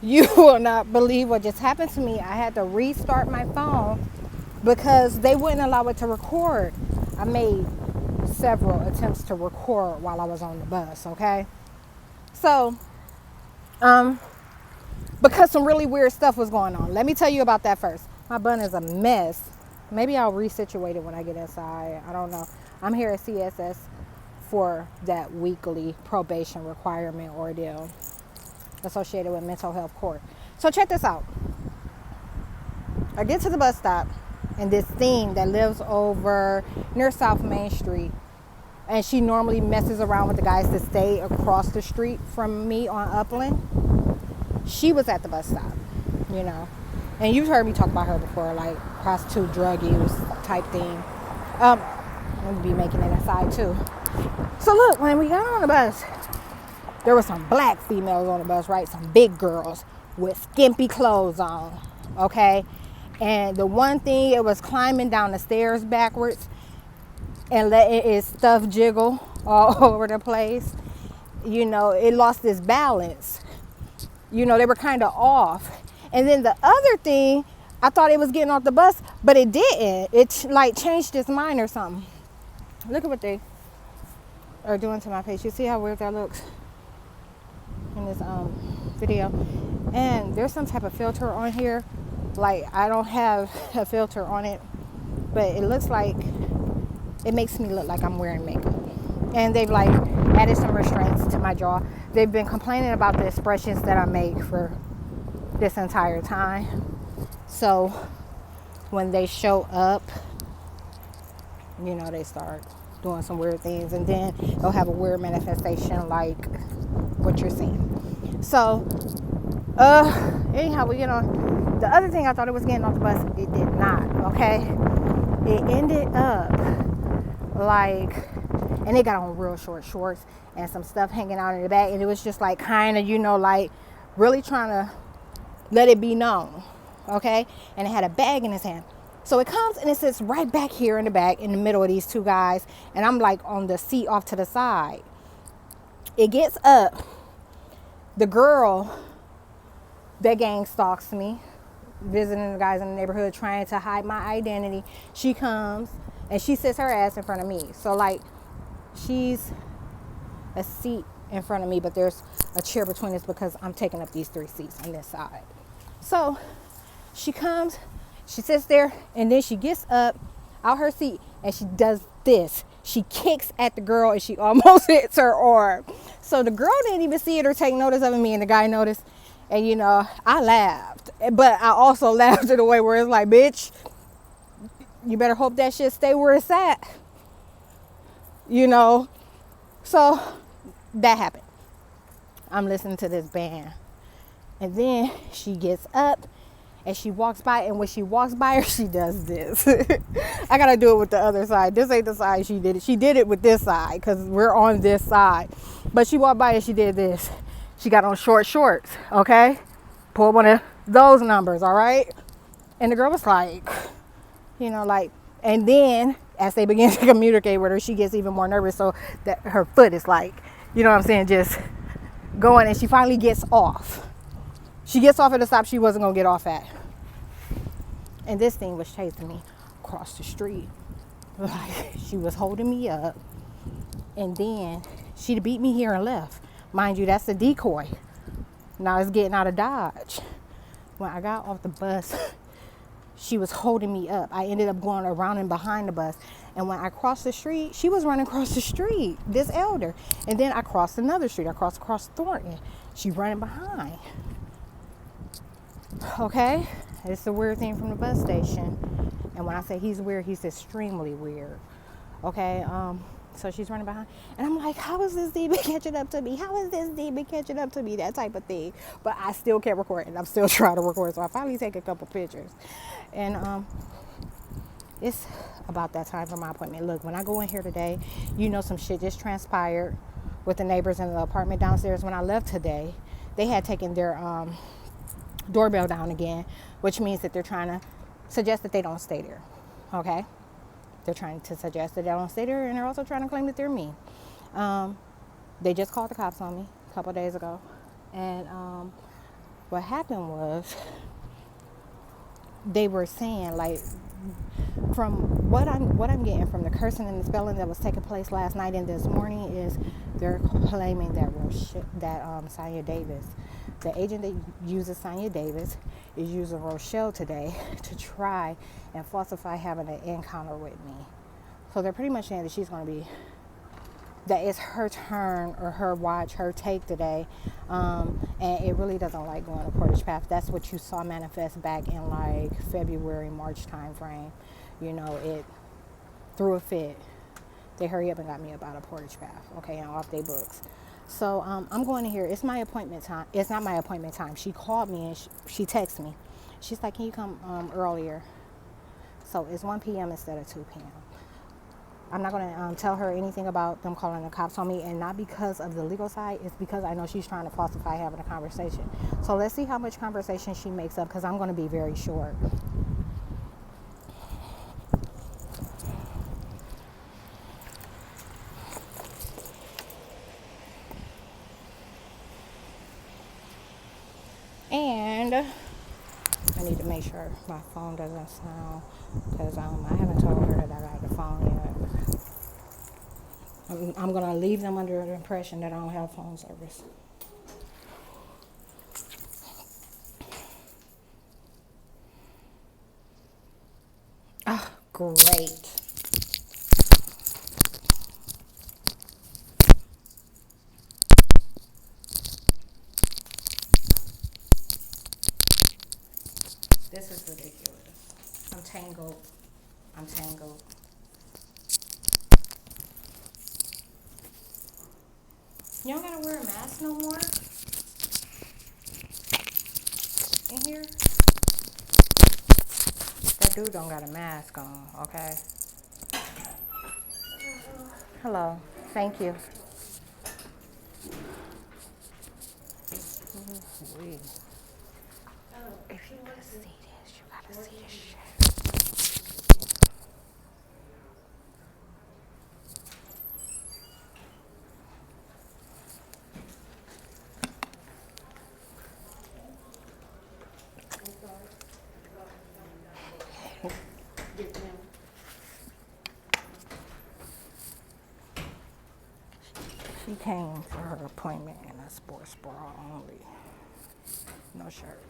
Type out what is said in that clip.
You will not believe what just happened to me. I had to restart my phone because they wouldn't allow it to record. I made several attempts to record while I was on the bus, okay? So, um, because some really weird stuff was going on. Let me tell you about that first. My bun is a mess. Maybe I'll resituate it when I get inside. I don't know. I'm here at CSS for that weekly probation requirement ordeal associated with mental health court. So check this out. I get to the bus stop, and this thing that lives over near South Main Street, and she normally messes around with the guys that stay across the street from me on Upland. She was at the bus stop, you know. And you've heard me talk about her before, like prostitute, drug use type thing. I'm going to be making it aside too. So look, when we got on the bus, there were some black females on the bus, right? Some big girls with skimpy clothes on, okay? And the one thing, it was climbing down the stairs backwards and letting its stuff jiggle all over the place. You know, it lost its balance. You know, they were kind of off. And then the other thing, I thought it was getting off the bus, but it didn't. It like changed its mind or something. Look at what they are doing to my face. You see how weird that looks in this video? And there's some type of filter on here. Like, I don't have a filter on it, but it looks like, it makes me look like I'm wearing makeup. And they've like added some restraints to my jaw. They've been complaining about the expressions that I make for this entire time. So when they show up, you know, they start doing some weird things, and then they'll have a weird manifestation like what you're seeing. So anyhow, we get on. The other thing, I thought it was getting off the bus. It did not, okay? It ended up like, and it got on real short shorts and some stuff hanging out in the back, and it was just like kind of, you know, like really trying to let it be known, okay? And it had a bag in his hand. So it comes and it sits right back here in the back in the middle of these two guys, and I'm like on the seat off to the side. It gets up. The girl that gang stalks me, visiting the guys in the neighborhood, trying to hide my identity. She comes and she sits her ass in front of me. So like, she's a seat in front of me, but there's a chair between us because I'm taking up these 3 seats on this side. So she comes, she sits there, and then she gets up out her seat and she does this. She kicks at the girl and she almost hits her arm. So the girl didn't even see it or take notice of me, and the guy noticed. And you know, I laughed, but I also laughed in a way where it's like, bitch, you better hope that shit stay where it's at. You know? So that happened. I'm listening to this band. And then she gets up and she walks by, and when she walks by her, she does this. I gotta do it with the other side. This ain't the side she did it. She did it with this side because we're on this side. But she walked by and she did this. She got on short shorts, okay? Pull one of those numbers, all right? And the girl was like, you know, like, and then as they begin to communicate with her, she gets even more nervous, so that her foot is like, you know what I'm saying, just going, and she finally gets off. She gets off at a stop she wasn't gonna get off at. And this thing was chasing me across the street. Like, she was holding me up, and then she beat me here and left. Mind you, that's a decoy. Now it's getting out of Dodge. When I got off the bus, she was holding me up. I ended up going around and behind the bus. And when I crossed the street, she was running across the street, this elder. And then I crossed another street. I crossed across Thornton. She running behind. Okay? It's the weird thing from the bus station. And when I say he's weird, he's extremely weird. Okay? So she's running behind, and I'm like, how is this demon catching up to me? How is this demon catching up to me? That type of thing. But I still can't record, and I'm still trying to record. So I finally take a couple pictures. And it's about that time for my appointment. Look, when I go in here today, you know, some shit just transpired with the neighbors in the apartment downstairs. When I left today, they had taken their doorbell down again, which means that they're trying to suggest that they don't stay there. Okay? They're trying to suggest that they don't stay there, and they're also trying to claim that they're me. They just called the cops on me a couple of days ago. And What happened was they were saying, like, from what I'm getting from the cursing and the spelling that was taking place last night and this morning is they're claiming that Sonya Davis, the agent that uses Sonya Davis, is using Rochelle today to try and falsify having an encounter with me. So they're pretty much saying that she's going to be, that it's her turn or her watch, her take today. And it really doesn't like going to Portage Path. That's what you saw manifest back in like February, March time frame. You know, it threw a fit. They hurry up and got me about a Portage Path, okay, and off their books. So I'm going to here. It's my appointment time. It's not my appointment time. She called me and she texted me. She's like, can you come earlier? So it's 1 p.m. instead of 2 p.m. I'm not going to tell her anything about them calling the cops on me, and not because of the legal side. It's because I know she's trying to falsify having a conversation. So let's see how much conversation she makes up, because I'm going to be very short. And I need to make sure my phone doesn't sound, because I haven't told her that I got the phone yet. I'm going to leave them under the impression that I don't have phone service. Oh, great. This is ridiculous. I'm tangled. I'm tangled. You don't gotta wear a mask no more in here. That dude don't got a mask on, okay? Hello. Thank you. Ooh-wee. If you gotta see this, you gotta see this shit. She came for her appointment in a sports bra only. No shirt.